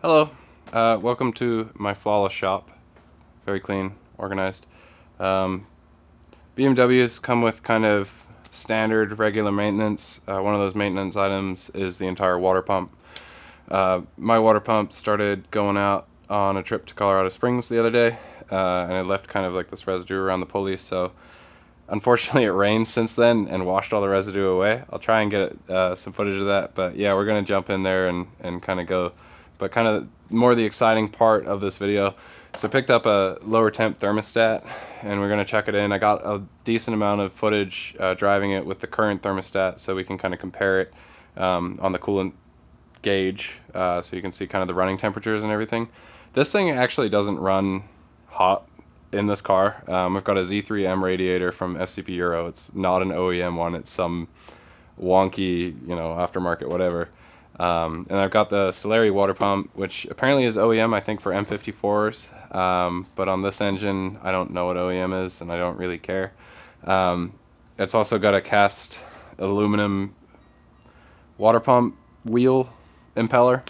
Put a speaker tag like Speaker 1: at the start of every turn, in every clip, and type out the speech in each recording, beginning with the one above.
Speaker 1: Hello, welcome to my flawless shop. Very clean, organized. Um, BMWs come with kind of standard regular maintenance. One of those maintenance items is the entire water pump. My water pump started going out on a trip to Colorado Springs the other day, and it left kind of like this residue around the pulley, so unfortunately it rained since then and washed all the residue away. I'll try and get some footage of that, but yeah, we're gonna jump in there and kind of go, but kind of more the exciting part of this video. So I picked up a lower temp thermostat and we're gonna check it in. I got a decent amount of footage driving it with the current thermostat so we can kind of compare it on the coolant gauge, so you can see kind of the running temperatures and everything. This thing actually doesn't run hot in this car. We've got a Z3M radiator from FCP Euro. It's not an OEM one. It's some wonky, aftermarket whatever. And I've got the Solari water pump, which apparently is OEM, I think, for M54s. But on this engine, I don't know what OEM is, and I don't really care. It's also got a cast aluminum water pump wheel impeller.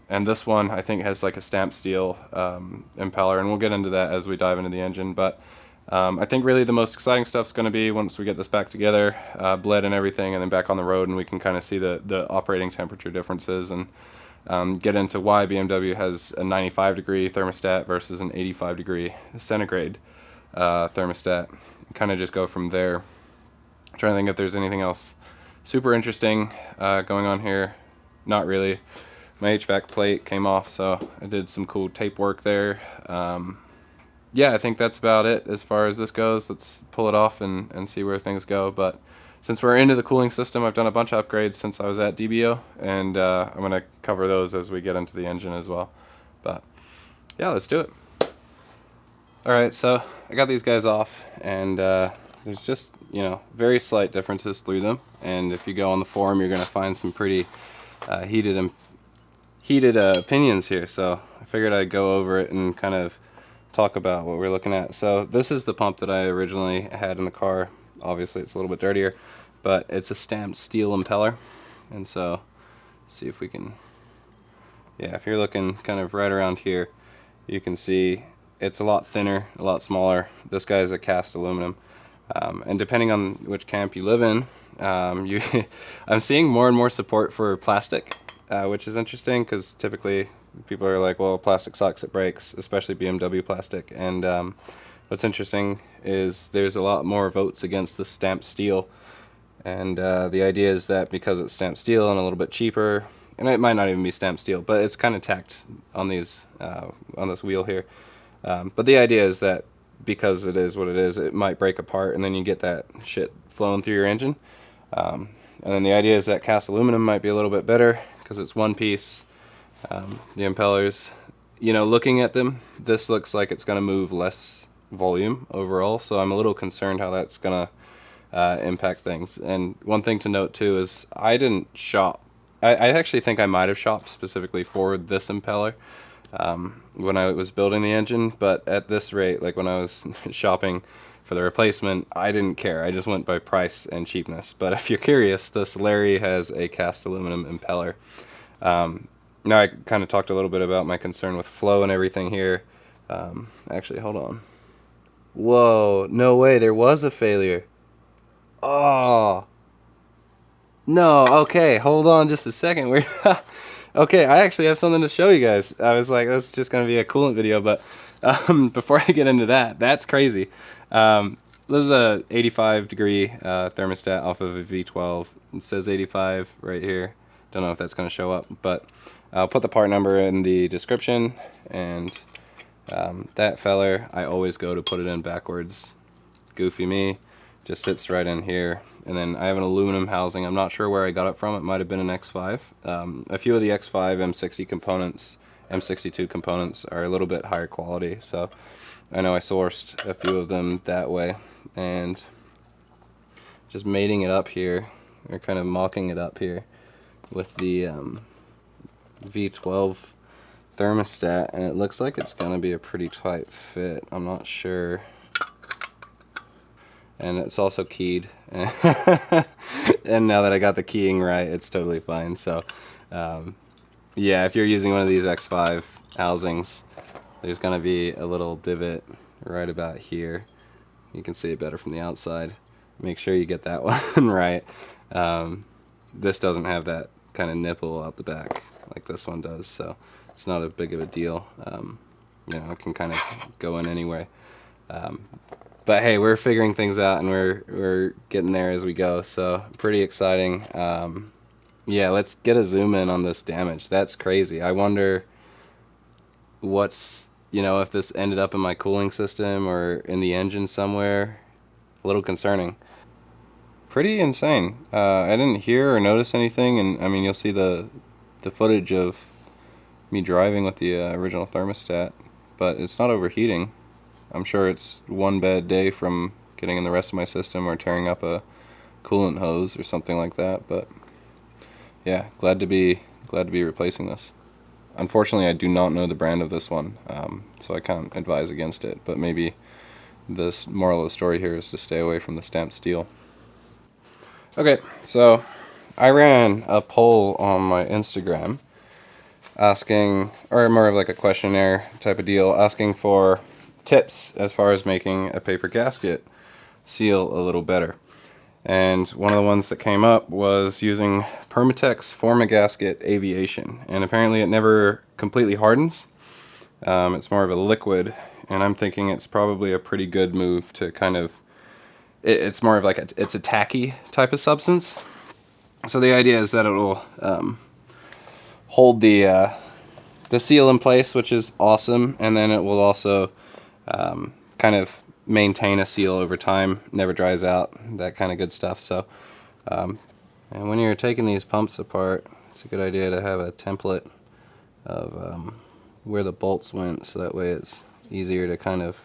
Speaker 1: And this one I think has like a stamped steel impeller, and we'll get into that as we dive into the engine. But I think really the most exciting stuff's going to be once we get this back together, bled and everything, and then back on the road, and we can kind of see the operating temperature differences and get into why BMW has a 95-degree thermostat versus an 85-degree centigrade thermostat. Kind of just go from there. I'm trying to think if there's anything else super interesting going on here. Not really. My HVAC plate came off, so I did some cool tape work there. Yeah, I think that's about it as far as this goes. Let's pull it off and see where things go. But since we're into the cooling system, I've done a bunch of upgrades since I was at DBO, and I'm going to cover those as we get into the engine as well. But yeah, let's do it. Alright, so I got these guys off, and there's just, very slight differences through them. And if you go on the forum, you're going to find some pretty heated opinions here, so I figured I'd go over it and kind of talk about what we're looking at. So this is the pump that I originally had in the car. Obviously it's a little bit dirtier, but it's a stamped steel impeller. And so see if we can, yeah, if you're looking kind of right around here, you can see it's a lot thinner, a lot smaller. This guy is a cast aluminum, and depending on which camp you live in, I'm seeing more and more support for plastic, which is interesting because typically people are like, well, plastic sucks, it breaks, especially BMW plastic. And what's interesting is there's a lot more votes against the stamped steel. And the idea is that because it's stamped steel and a little bit cheaper, and it might not even be stamped steel, but it's kind of tacked on these on this wheel here. But the idea is that because it is what it is, it might break apart, and then you get that shit flowing through your engine. And then the idea is that cast aluminum might be a little bit better because it's one piece. The impellers, looking at them, this looks like it's going to move less volume overall, so I'm a little concerned how that's going to impact things. And one thing to note too is I didn't shop. I actually think I might have shopped specifically for this impeller when I was building the engine, but at this rate, like when I was shopping for the replacement, I didn't care. I just went by price and cheapness. But if you're curious, the Solari has a cast aluminum impeller. Now I kind of talked a little bit about my concern with flow and everything here. Actually, hold on. Whoa, no way, there was a failure. Oh. No, okay, hold on just a second. We're okay, I actually have something to show you guys. I was like, this is just going to be a coolant video, but before I get into that, that's crazy. This is a 85-degree thermostat off of a V12. It says 85 right here. Don't know if that's going to show up, but I'll put the part number in the description. And that feller, I always go to put it in backwards. Goofy me. Just sits right in here. And then I have an aluminum housing. I'm not sure where I got it from. It might have been an X5. A few of the X5 M60 components, M62 components, are a little bit higher quality. So I know I sourced a few of them that way. And just mating it up here, or kind of mocking it up here with the V12 thermostat. And it looks like it's going to be a pretty tight fit. I'm not sure. And it's also keyed. And now that I got the keying right, it's totally fine. So Yeah, if you're using one of these X5 housings, there's gonna be a little divot right about here. You can see it better from the outside. Make sure you get that one right. This doesn't have that kind of nipple out the back like this one does, so it's not as big of a deal. You know, it can kind of go in anyway. But hey, we're figuring things out, and we're getting there as we go, so pretty exciting. Yeah, let's get a zoom in on this damage. That's crazy. I wonder what's, you know, if this ended up in my cooling system or in the engine somewhere. A little concerning. Pretty insane. I didn't hear or notice anything, and I mean, you'll see the footage of me driving with the original thermostat, but it's not overheating. I'm sure it's one bad day from getting in the rest of my system or tearing up a coolant hose or something like that, but yeah, glad to be replacing this. Unfortunately, I do not know the brand of this one, so I can't advise against it, but maybe this moral of the story here is to stay away from the stamped steel. Okay, so I ran a poll on my Instagram asking, or more of like a questionnaire type of deal, asking for tips as far as making a paper gasket seal a little better. And one of the ones that came up was using Permatex Formagasket Aviation, and apparently it never completely hardens. It's more of a liquid, and I'm thinking it's probably a pretty good move to kind of, it's more of like it's a tacky type of substance. So the idea is that it will hold the seal in place, which is awesome, and then it will also kind of maintain a seal over time, never dries out, that kind of good stuff. So and when you're taking these pumps apart, it's a good idea to have a template of where the bolts went, so that way it's easier to kind of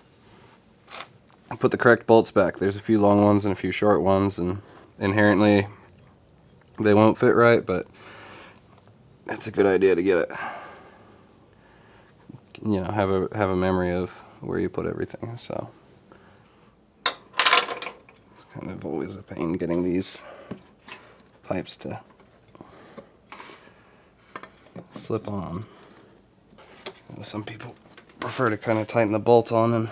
Speaker 1: put the correct bolts back. There's a few long ones and a few short ones, and inherently they won't fit right, but it's a good idea to get it, you know, have a memory of where you put everything. So it's kind of always a pain getting these pipes to slip on. Some people prefer to kind of tighten the bolt on, and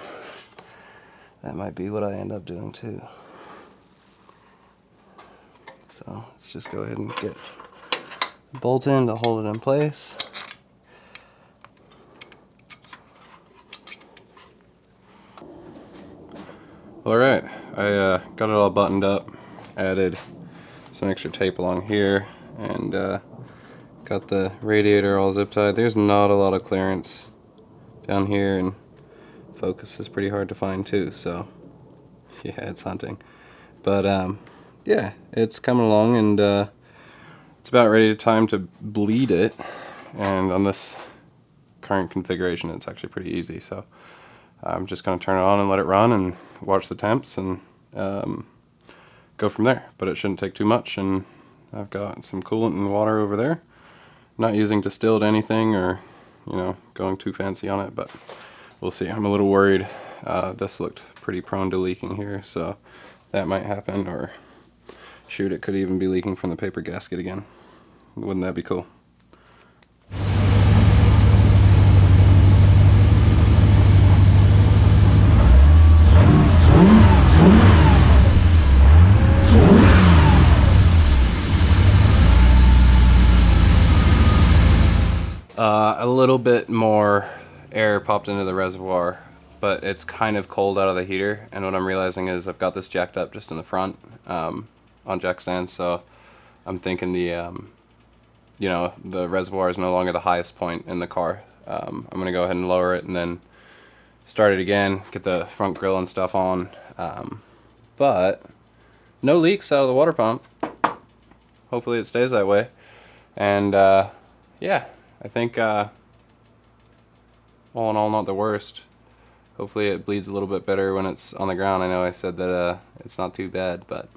Speaker 1: that might be what I end up doing too. So let's just go ahead and get the bolt in to hold it in place. Alright, I got it all buttoned up, added some extra tape along here, and got the radiator all zip tied. There's not a lot of clearance down here, and focus is pretty hard to find too, so yeah, it's hunting. But yeah, it's coming along, and it's about ready time to bleed it. And on this current configuration, it's actually pretty easy, so I'm just going to turn it on and let it run and watch the temps and go from there. But it shouldn't take too much, and I've got some coolant and water over there. Not using distilled anything or, you know, going too fancy on it, but we'll see. I'm a little worried. This looked pretty prone to leaking here, so that might happen, or shoot, it could even be leaking from the paper gasket again. Wouldn't that be cool? A little bit more air popped into the reservoir, but it's kind of cold out of the heater, and what I'm realizing is I've got this jacked up just in the front on jack stands, so I'm thinking the you know, the reservoir is no longer the highest point in the car. I'm gonna go ahead and lower it and then start it again, get the front grill and stuff on, but no leaks out of the water pump. Hopefully it stays that way. And yeah, I think all in all, not the worst. Hopefully it bleeds a little bit better when it's on the ground. I know I said that it's not too bad, but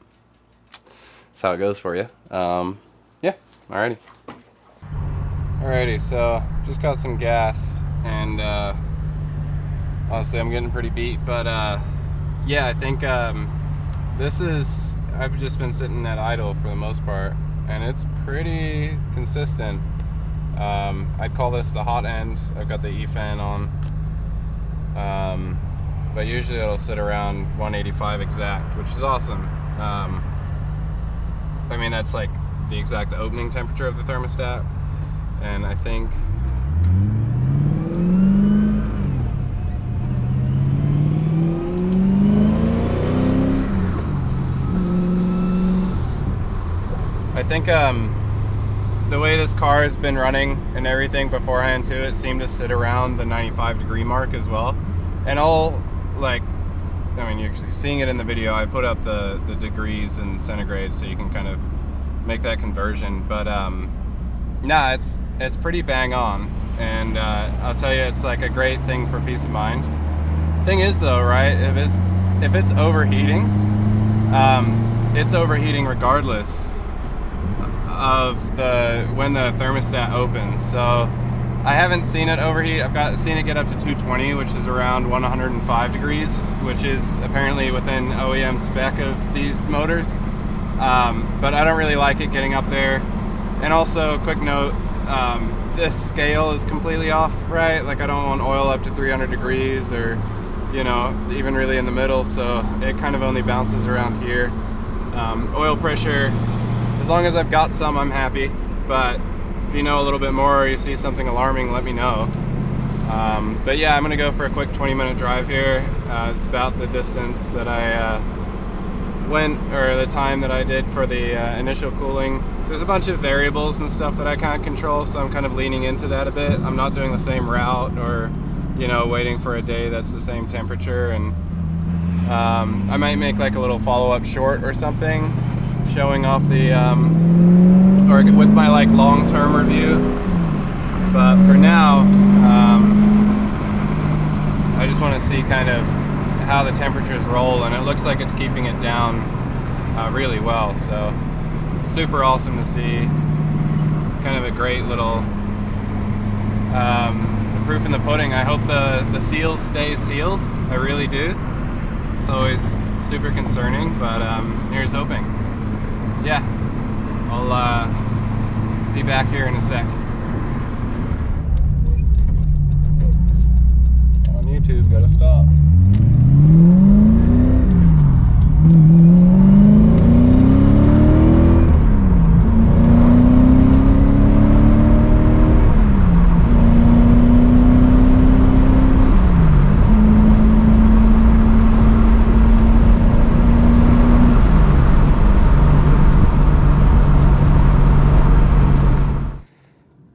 Speaker 1: that's how it goes for you. Yeah, alrighty. Alrighty, so just got some gas, and honestly I'm getting pretty beat, but yeah, I think this is, I've just been sitting at idle for the most part, and it's pretty consistent. I'd call this the hot end. I've got the E-fan on, but usually it'll sit around 185 exact, which is awesome. I mean, that's like the exact opening temperature of the thermostat, and I think the way this car has been running and everything beforehand too, it seemed to sit around the 95-degree mark as well. And all, like, I mean, you're seeing it in the video, I put up the degrees in centigrade so you can kind of make that conversion. But nah, it's pretty bang on, and I'll tell you, it's like a great thing for peace of mind. Thing is though, right, if it's overheating, it's overheating regardless of when the thermostat opens. So I haven't seen it overheat. I've seen it get up to 220, which is around 105 degrees, which is apparently within OEM spec of these motors. But I don't really like it getting up there. And also, quick note, this scale is completely off, right? Like, I don't want oil up to 300 degrees or, you know, even really in the middle, so it kind of only bounces around here. Oil pressure, as long as I've got some, I'm happy. But if you know a little bit more or you see something alarming, let me know. But yeah, I'm gonna go for a quick 20-minute drive here. It's about the distance that I the time that I did for the initial cooling. There's a bunch of variables and stuff that I can't control, so I'm kind of leaning into that a bit. I'm not doing the same route or, you know, waiting for a day that's the same temperature. And I might make like a little follow-up short or something, showing off the or with my like long-term review. But for now, I just want to see kind of how the temperatures roll, and it looks like it's keeping it down really well. So super awesome to see. Kind of a great little proof in the pudding. I hope the seals stay sealed. I really do. It's always super concerning, but here's hoping. Yeah, I'll be back here in a sec. On YouTube, gotta stop.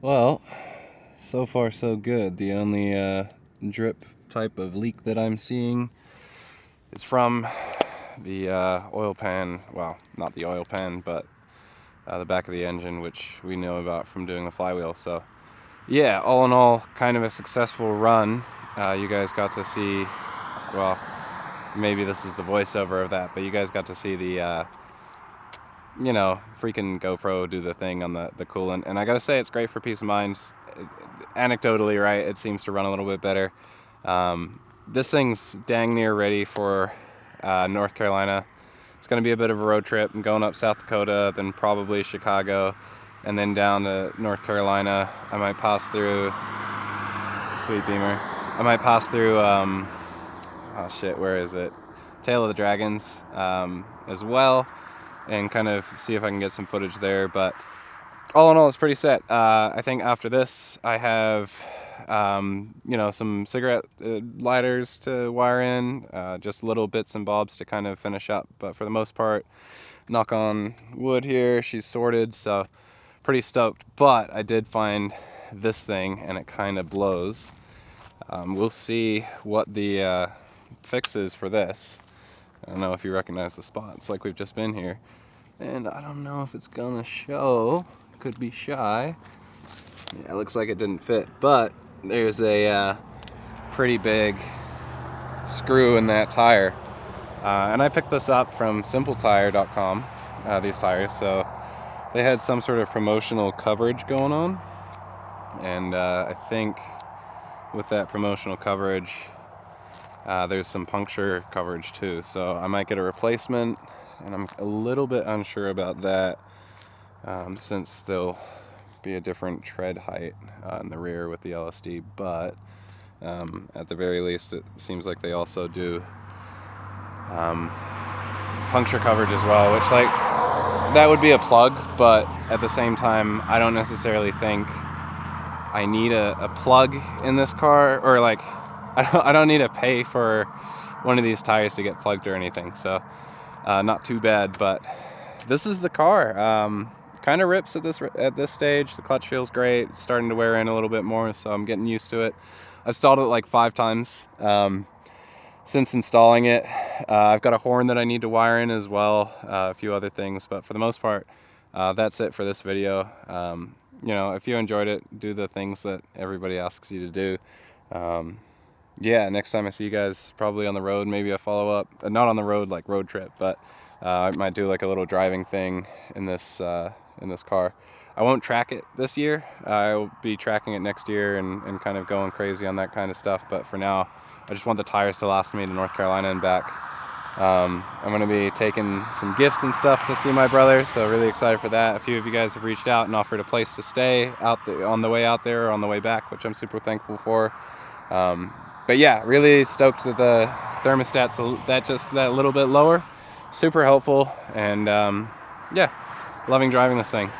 Speaker 1: Well, so far so good. The only drip type of leak that I'm seeing is from the oil pan. Well, not the oil pan, but the back of the engine, which we know about from doing the flywheel. So yeah, all in all, kind of a successful run. You guys got to see, well, maybe this is the voiceover of that, but you guys got to see the you know, freaking GoPro do the thing on the coolant. And I gotta say, it's great for peace of mind. Anecdotally, right, it seems to run a little bit better. This thing's dang near ready for North Carolina. It's gonna be a bit of a road trip. I'm going up South Dakota, then probably Chicago, and then down to North Carolina. I might pass through, sweet Beamer. I might pass through, oh shit, where is it? Tail of the Dragons as well, and kind of see if I can get some footage there. But all in all, it's pretty set. I think after this, I have, you know, some cigarette lighters to wire in, just little bits and bobs to kind of finish up. But for the most part, knock on wood here, she's sorted, so pretty stoked. But I did find this thing, and it kind of blows. We'll see what the fix is for this. I don't know if you recognize the spots, like we've just been here. And I don't know if it's gonna show. Could be shy. Yeah, it looks like it didn't fit, but there's a pretty big screw in that tire. And I picked this up from simpletire.com, these tires, so they had some sort of promotional coverage going on. And I think with that promotional coverage, there's some puncture coverage too, so I might get a replacement, and I'm a little bit unsure about that, since they'll be a different tread height in the rear with the LSD, but at the very least it seems like they also do puncture coverage as well, which like that would be a plug, but at the same time I don't necessarily think I need a plug in this car, or like I don't need to pay for one of these tires to get plugged or anything, so not too bad. But this is the car. Kind of rips at this stage. The clutch feels great. It's starting to wear in a little bit more, so I'm getting used to it. I've stalled it like 5 times since installing it. I've got a horn that I need to wire in as well, a few other things, but for the most part that's it for this video. You know, if you enjoyed it, do the things that everybody asks you to do. Yeah, next time I see you guys, probably on the road, maybe a follow-up, not on the road like road trip, but I might do like a little driving thing in this car. I won't track it this year. I will be tracking it next year and kind of going crazy on that kind of stuff, but for now I just want the tires to last me to North Carolina and back. I'm going to be taking some gifts and stuff to see my brother, so really excited for that. A few of you guys have reached out and offered a place to stay on the way out there or on the way back, which I'm super thankful for. But yeah, really stoked that the thermostat's that little bit lower. Super helpful, and yeah, loving driving this thing.